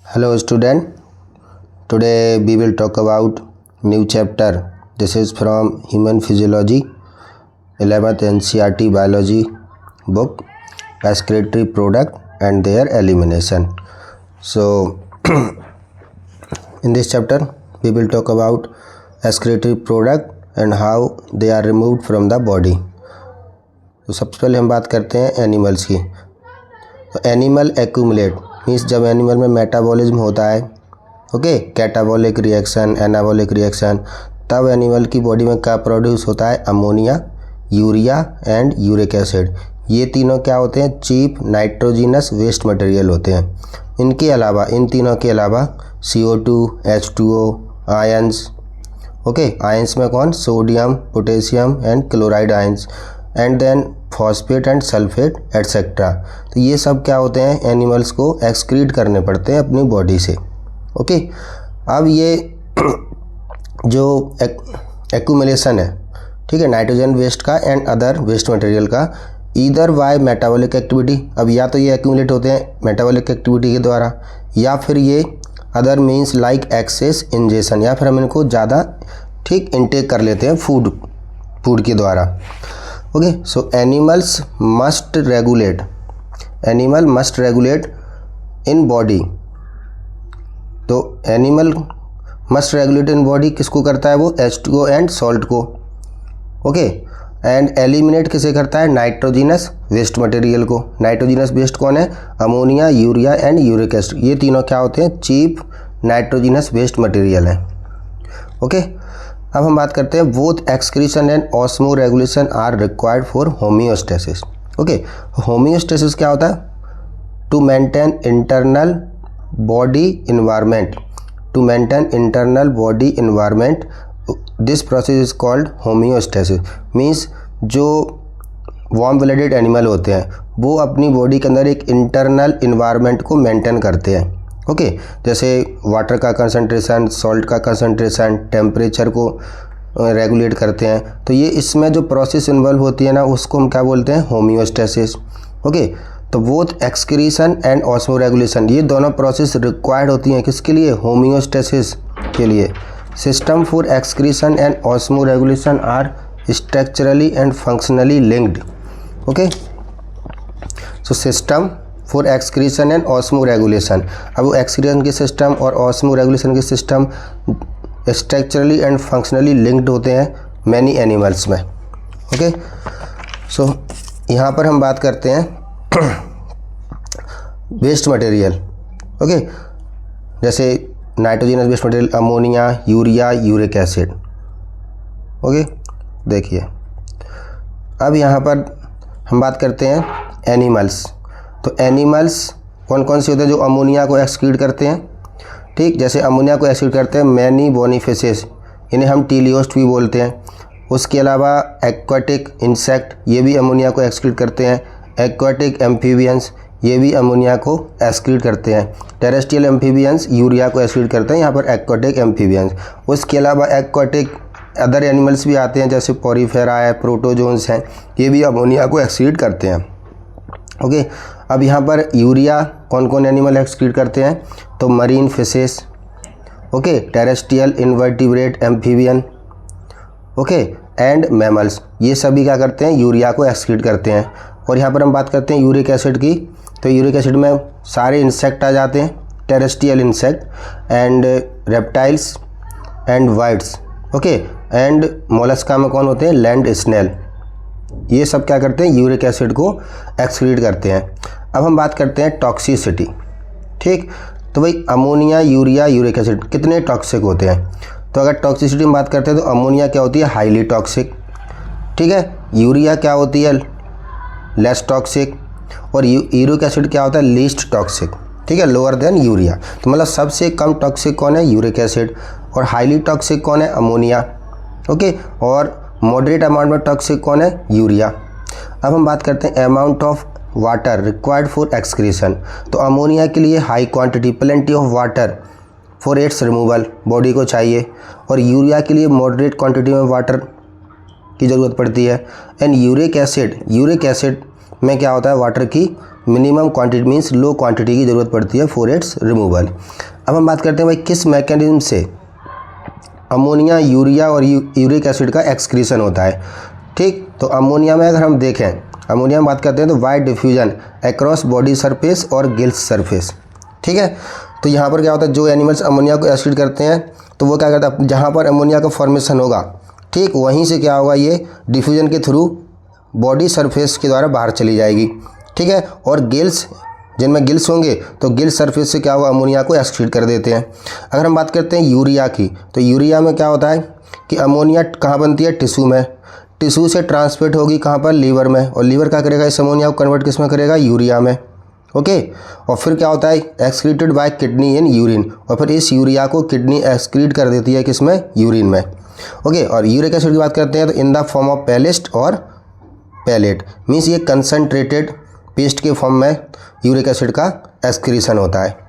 Hello student, today we will talk about new chapter. This is from Human Physiology, 11th NCERT Biology book, excretory product and their elimination. So in this chapter we will talk about excretory product and how they are removed from the body. तो सबसे पहले हम बात करते हैं animals की. तो animal accumulate means जब एनिमल में मेटाबॉलिज्म होता है, okay, catabolic reaction, anabolic reaction, तब एनिमल की बॉडी में क्या प्रोड्यूस होता है? Ammonia, urea and uric acid. ये तीनों क्या होते हैं? चीप नाइट्रोजिनस वेस्ट मटेरियल होते हैं. इनके अलावा, इन तीनों के अलावा CO2, H2O, ions, okay, ions में कौन? Sodium, potassium and chloride ions, and then phosphate and sulphate etcetera. तो ये सब क्या होते हैं? एनिमल्स को एक्सक्रीट करने पड़ते हैं अपनी बॉडी से. ओके, अब ये जो एक्यूमुलेशन है, ठीक है, नाइट्रोजन वेस्ट का एंड अदर वेस्ट मटेरियल का, ईदर बाय मेटाबॉलिक एक्टिविटी. अब या तो ये एक्यूमुलेट होते हैं मेटाबॉलिक एक्टिविटी के द्वारा, या फिर ये other means like excess ingestion, या फिर हम इनको ज़्यादा ठीक इनटेक कर लेते हैं फूड के द्वारा. Okay, so animal must regulate in body. तो animal must regulate in body किसको करता है? वो H2O एंड सॉल्ट को. ओके, एंड एलिमिनेट किसे करता है? नाइट्रोजिनस वेस्ट मटेरियल को. नाइट्रोजिनस वेस्ट कौन है? Ammonia, urea and uric acid. ये तीनों क्या होते हैं? चीप नाइट्रोजिनस वेस्ट मटेरियल है. ओके, अब हम बात करते हैं both excretion and osmoregulation are required for homeostasis. Okay, homeostasis क्या होता है? To maintain internal body environment. This process is called homeostasis. Means जो वार्म ब्लडेड एनिमल होते हैं वो अपनी बॉडी के अंदर एक इंटरनल इन्वायरमेंट को मेंटेन करते हैं. ओके, जैसे वाटर का कंसंट्रेशन, सॉल्ट का कंसंट्रेशन, टेम्परेचर को रेगुलेट करते हैं. तो ये इसमें जो प्रोसेस इन्वॉल्व होती है ना, उसको हम क्या बोलते हैं? होम्योस्टेसिस. ओके, तो both excretion and osmo regulation, ये दोनों प्रोसेस रिक्वायर्ड होती हैं किसके लिए? होम्योस्टेसिस के लिए. System for excretion and osmoregulation are structurally and functionally linked. Okay, so system for excretion and osmoregulation. अब एक्सक्रीशन के सिस्टम और ऑस्मो रेगुलेशन के system structurally and functionally linked होते हैं मैनी एनिमल्स में. Okay, so यहाँ पर हम बात करते हैं वेस्ट मटेरियल. ओके, जैसे nitrogenous waste material, ammonia, urea, uric acid. Okay, देखिए अब यहाँ पर हम बात करते हैं एनिमल्स. तो एनिमल्स कौन कौन से होते हैं जो अमोनिया को एक्सक्रीट करते हैं? ठीक, जैसे अमोनिया को एक्सक्रीट करते हैं मैनी बोनीफिशेस, इन्हें हम टीलियोस्ट भी बोलते हैं. उसके अलावा एक्वाटिक इंसेक्ट, ये भी अमोनिया को एक्सक्रीट करते हैं. एक्वाटिक एम्फीबियंस, ये भी अमोनिया को एक्सक्रीट करते हैं. टेरेस्ट्रियल एम्फीबियंस यूरिया को एक्सक्रीट करते हैं, यहाँ पर एक्वाटिक एम्फीबियंस. उसके अलावा एक्वाटिक अदर एनिमल्स भी आते हैं, जैसे पोरीफेरा है, प्रोटोजोन्स हैं, ये भी अमोनिया को एक्सक्रीट करते हैं. ओके, अब यहाँ पर यूरिया कौन कौन एनिमल एक्सक्रीट करते हैं? तो marine fishes, okay, terrestrial invertebrate amphibian, okay, and mammals, ये सभी क्या करते हैं? यूरिया को एक्सक्रीट करते हैं. और यहाँ पर हम बात करते हैं यूरिक एसिड की. तो यूरिक एसिड में सारे इंसेक्ट आ जाते हैं, terrestrial insect and reptiles and whites. Okay, and mollusca में कौन होते हैं? Land snail. ये सब क्या करते हैं? यूरिक एसिड को एक्सक्रीट करते हैं. अब हम बात करते हैं टॉक्सिसिटी. ठीक, तो भाई अमोनिया, यूरिया, यूरिक एसिड कितने टॉक्सिक होते हैं? तो अगर टॉक्सिसिटी में बात करते हैं तो अमोनिया क्या होती है? Highly toxic. ठीक है, यूरिया क्या होती है? Less toxic. और यूरिक एसिड क्या होता है? Least toxic. ठीक है, लोअर देन यूरिया. तो मतलब सबसे कम टॉक्सिक कौन है? Uric acid. और हाईली टॉक्सिक कौन है? अमोनिया. ओके, और मॉडरेट अमाउंट में टॉक्सिक कौन है? यूरिया. अब हम बात करते हैं amount of water required for excretion. तो अमोनिया के लिए high quantity, plenty of water for its removal, body को चाहिए. और यूरिया के लिए मॉडरेट क्वांटिटी में वाटर की ज़रूरत पड़ती है. एंड यूरिक एसिड में क्या होता है? वाटर की minimum quantity means low quantity की ज़रूरत पड़ती है फॉर इट्स रिमूवल। अब हम बात करते हैं भाई किस मैकेनिज्म से अमोनिया, यूरिया और यूरिक एसिड का एक्सक्रीशन होता है। ठीक, तो अमोनिया में अगर हम देखें, अमोनिया में बात करते हैं तो wide diffusion across body surface और गिल्स सरफेस। ठीक है, तो यहाँ पर क्या होता है, जो एनिमल्स अमोनिया को एक्सक्रीट करते हैं तो वो क्या करता है, जहाँ पर अमोनिया का फॉर्मेशन होगा, ठीक वहीं से क्या होगा, ये डिफ्यूजन के थ्रू बॉडी सरफेस के द्वारा बाहर चली जाएगी। ठीक है, और गिल्स, जिनमें गिल्स होंगे तो गिल्स सरफेस से क्या होगा, अमोनिया को एक्सक्रीट कर देते हैं। अगर हम बात करते हैं यूरिया की, तो यूरिया में क्या होता है कि अमोनिया कहाँ बनती है, टिश्यू में, टिश्यू से ट्रांसपोर्ट होगी कहाँ पर, लीवर में, और लीवर क्या करेगा, इस अमोनिया को कन्वर्ट किस में करेगा, यूरिया में। ओके, और फिर क्या होता है, excreted by kidney in urine, और फिर इस यूरिया को किडनी एक्सक्रीट कर देती है किस में, यूरिन में। ओके, और यूरिक एसिड की बात करते हैं तो in the form of paste और पैलेट, मीन्स ये कंसनट्रेटेड पेस्ट के फॉर्म में यूरिक एसिड का एक्सक्रीशन होता है।